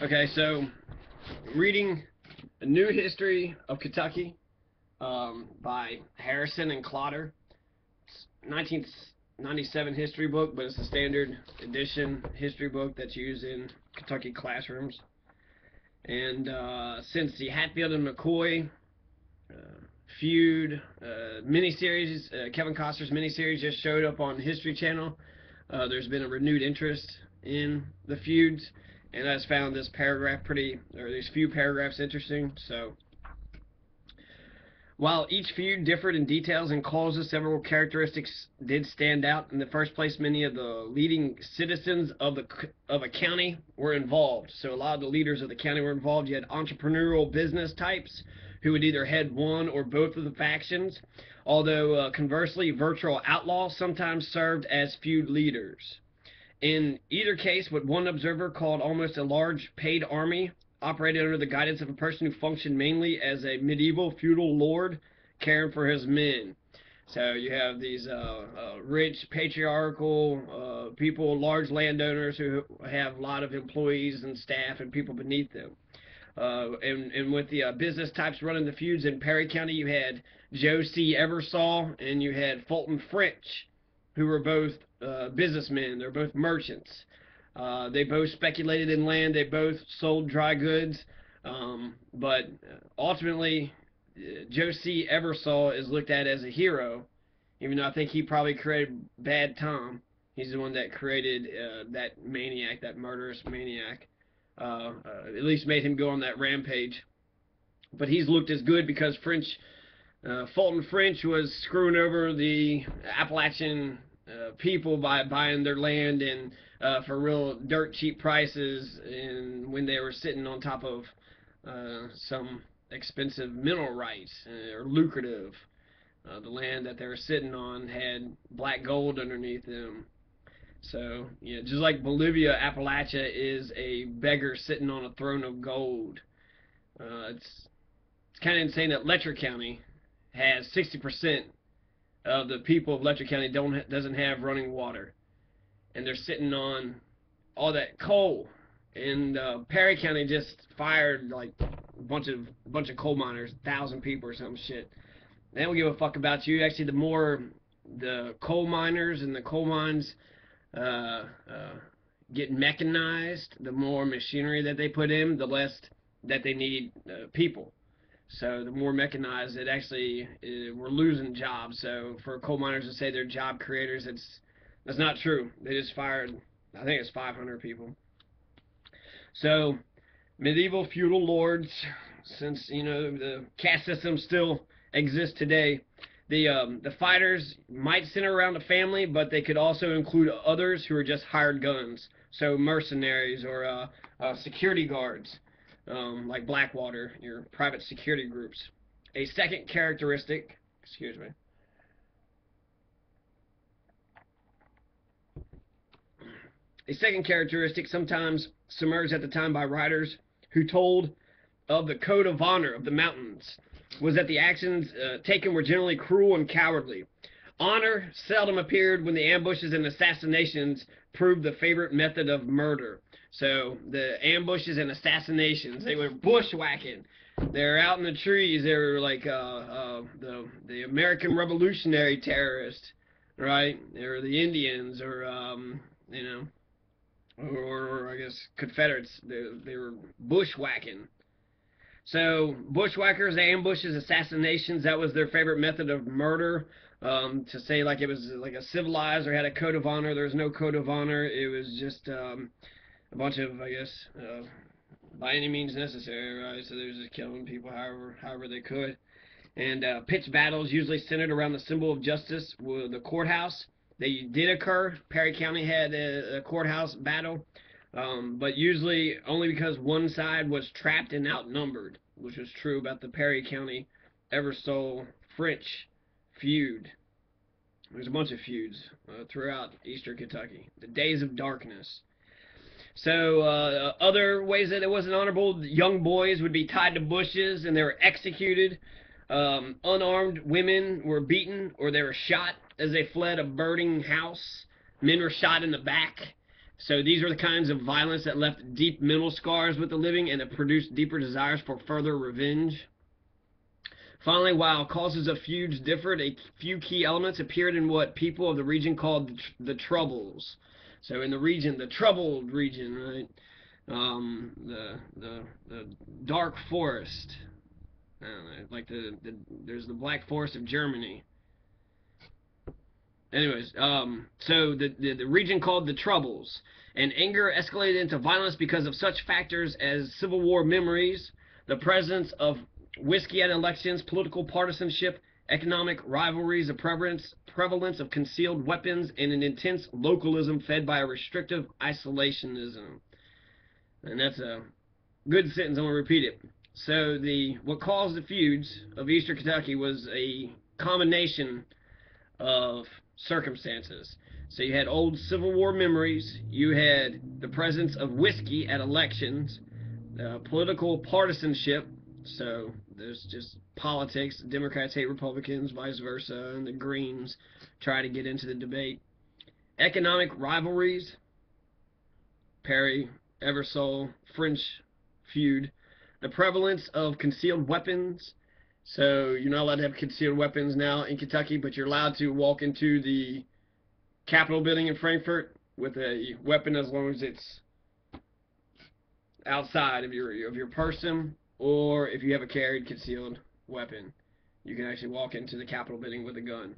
Okay, so reading A New History of Kentucky by Harrison and Klotter. It's 1997 history book, but it's a standard edition history book that's used in Kentucky classrooms. And since the Hatfield and McCoy feud miniseries, Kevin Costner's miniseries just showed up on History Channel, there's been a renewed interest in the feuds, and I just found this paragraph these few paragraphs interesting. So, while each feud differed in details and causes, several characteristics did stand out. In the first place, many of the leading citizens of a county were involved. So a lot of the leaders of the county were involved. You had entrepreneurial business types who would either head one or both of the factions, although conversely, virtual outlaws sometimes served as feud leaders. In either case, what one observer called almost a large paid army operated under the guidance of a person who functioned mainly as a medieval feudal lord caring for his men. So you have these rich, patriarchal people, large landowners who have a lot of employees and staff and people beneath them. And with the business types running the feuds in Perry County, you had Joe C. Eversole and you had Fulton French, who were both businessmen. They're both merchants. They both speculated in land. They both sold dry goods. But ultimately, Joe C. Eversole is looked at as a hero, even though I think he probably created Bad Tom. He's the one that created that maniac, that murderous maniac. At least made him go on that rampage. But he's looked as good because Fulton French was screwing over the Appalachian people by buying their land and for real dirt cheap prices, and when they were sitting on top of some expensive mineral rights or lucrative. The land that they were sitting on had black gold underneath them. So, yeah, just like Bolivia, Appalachia is a beggar sitting on a throne of gold. It's kind of insane that Letcher County has 60% of the people of Letcher County doesn't have running water, and they're sitting on all that coal. And Perry County just fired like a bunch of coal miners, 1,000 people or some shit. They don't give a fuck about you. Actually, the more the coal miners and the coal mines get mechanized, the more machinery that they put in, the less that they need people. So the more mechanized, it actually we're losing jobs. So for coal miners to say they're job creators, that's not true. They just fired, I think it's 500 people. So medieval feudal lords, since the caste system still exists today, the fighters might center around a family, but they could also include others who are just hired guns. So mercenaries or security guards. Like Blackwater, your private security groups. A second characteristic, excuse me, sometimes submerged at the time by writers who told of the code of honor of the mountains, was that the actions taken were generally cruel and cowardly. Honor seldom appeared when the ambushes and assassinations proved the favorite method of murder. So the ambushes and assassinations, they were bushwhacking. They're out in the trees. They were like the American Revolutionary terrorists, right? They were the Indians, or or I guess Confederates. They were bushwhacking. So bushwhackers, ambushes, assassinations, that was their favorite method of murder. To say like it was like a civilized or had a code of honor, there was no code of honor. It was just a bunch of, I guess, by any means necessary, right? So they were just killing people however they could. And pitched battles usually centered around the symbol of justice, with the courthouse. They did occur. Perry County had a courthouse battle, but usually only because one side was trapped and outnumbered, which was true about the Perry County Eversole French feud. There's a bunch of feuds throughout eastern Kentucky. The Days of Darkness. So other ways that it wasn't honorable, young boys would be tied to bushes and they were executed. Unarmed women were beaten or they were shot as they fled a burning house. Men were shot in the back. So these are the kinds of violence that left deep mental scars with the living and that produced deeper desires for further revenge. Finally, while causes of feuds differed, a few key elements appeared in what people of the region called the Troubles. So in the region, the troubled region, right? The dark forest. I don't know, like there's the Black Forest of Germany. Anyways, so the region called the Troubles, and anger escalated into violence because of such factors as Civil War memories, the presence of whiskey at elections, political partisanship, economic rivalries, the prevalence of concealed weapons, and an intense localism fed by a restrictive isolationism. And that's a good sentence. I'm going to repeat it. So what caused the feuds of Eastern Kentucky was a combination of circumstances. So you had old Civil War memories, you had the presence of whiskey at elections, political partisanship, so there's just politics, Democrats hate Republicans, vice versa, and the Greens try to get into the debate. Economic rivalries, Perry, Eversole, French feud, the prevalence of concealed weapons. So you're not allowed to have concealed weapons now in Kentucky, but you're allowed to walk into the Capitol building in Frankfort with a weapon as long as it's outside of your person, or if you have a carried concealed weapon, you can actually walk into the Capitol building with a gun.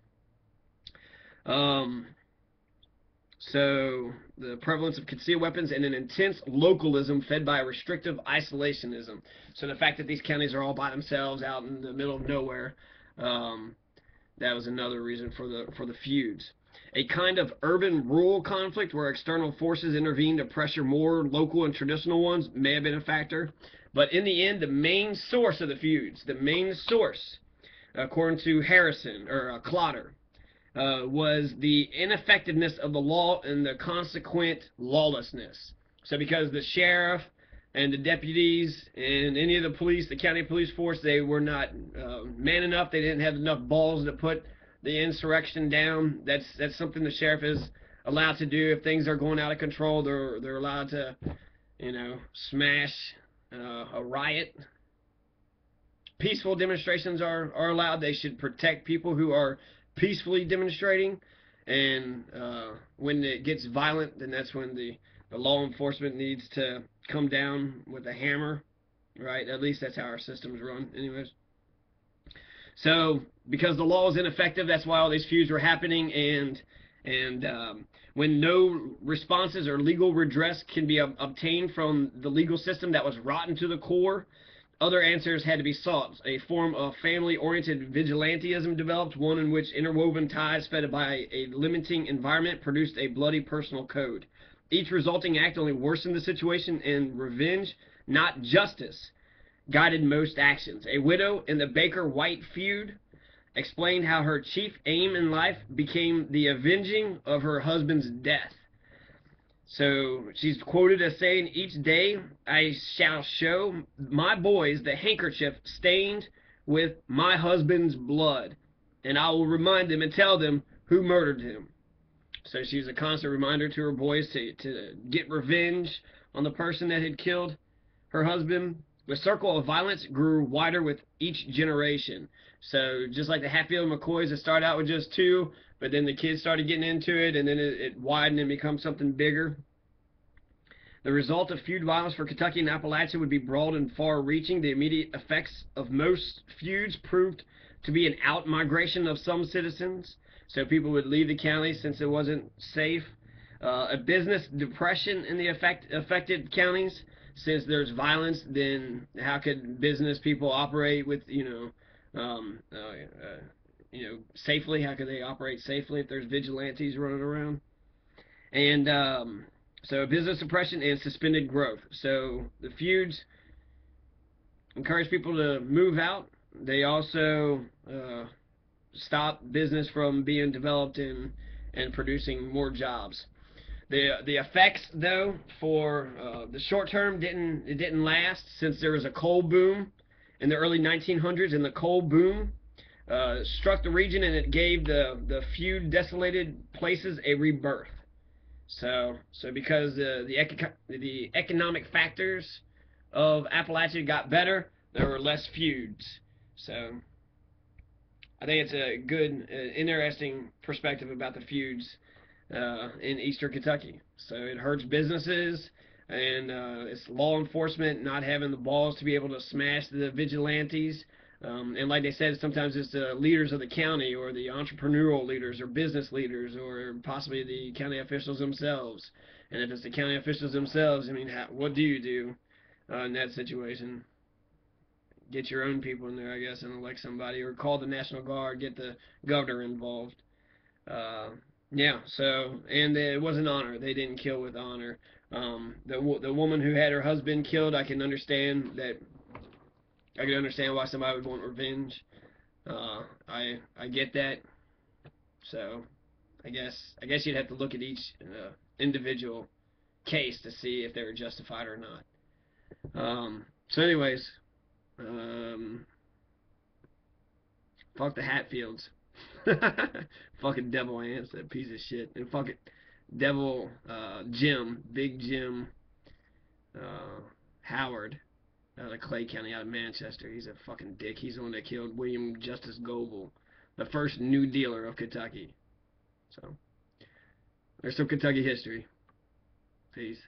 So the prevalence of concealed weapons and an intense localism fed by a restrictive isolationism. So the fact that these counties are all by themselves out in the middle of nowhere, that was another reason for the feuds. A kind of urban-rural conflict where external forces intervened to pressure more local and traditional ones may have been a factor. But in the end, the main source of the feuds, the main source, according to Harrison, or Klotter, was the ineffectiveness of the law and the consequent lawlessness. So because the sheriff and the deputies and any of the police, the county police force, they were not man enough, they didn't have enough balls to put the insurrection down. That's something the sheriff is allowed to do. If things are going out of control, they're allowed to, smash a riot. Peaceful demonstrations are allowed. They should protect people who are peacefully demonstrating, and when it gets violent, then that's when the law enforcement needs to come down with a hammer, right? At least that's how our systems run, anyways. So because the law is ineffective, that's why all these feuds were happening, and when no responses or legal redress can be obtained from the legal system that was rotten to the core, other answers had to be sought. A form of family-oriented vigilantism developed, one in which interwoven ties fed by a limiting environment produced a bloody personal code. Each resulting act only worsened the situation, and revenge, not justice, guided most actions. A widow in the Baker-White feud explained how her chief aim in life became the avenging of her husband's death. So she's quoted as saying, "Each day I shall show my boys the handkerchief stained with my husband's blood, and I will remind them and tell them who murdered him." So she's a constant reminder to her boys to get revenge on the person that had killed her husband. The circle of violence grew wider with each generation. So just like the Hatfield McCoys, it started out with just two, but then the kids started getting into it, and then it widened and became something bigger. The result of feud violence for Kentucky and Appalachia would be broad and far-reaching. The immediate effects of most feuds proved to be an out-migration of some citizens, so people would leave the county since it wasn't safe. A business depression in the affected counties. Since there's violence, then how could business people operate with, safely? How could they operate safely if there's vigilantes running around? And so business suppression and suspended growth. So the feuds encourage people to move out. They also stop business from being developed and producing more jobs. The effects, though, for the short term didn't last, since there was a coal boom in the early 1900s, and the coal boom struck the region, and it gave the feud desolated places a rebirth. So because the economic factors of Appalachia got better, there were less feuds. So I think it's a good, interesting perspective about the feuds in Eastern Kentucky. So it hurts businesses, and it's law enforcement not having the balls to be able to smash the vigilantes. And like they said, sometimes it's the leaders of the county or the entrepreneurial leaders or business leaders or possibly the county officials themselves. And if it's the county officials themselves, I mean, what do you do in that situation? Get your own people in there, I guess, and elect somebody, or call the National Guard, get the governor involved. Uh, yeah, so, and it was an honor. They didn't kill with honor. The woman who had her husband killed, I can understand that. I can understand why somebody would want revenge. I get that. So, I guess you'd have to look at each individual case to see if they were justified or not. So, anyways, um, fuck the Hatfields. Fucking Devil Ants, that piece of shit. And fucking Devil Jim, Big Jim Howard out of Clay County, out of Manchester. He's a fucking dick. He's the one that killed William Justice Goebel, the first New Dealer of Kentucky. So, there's some Kentucky history. Peace.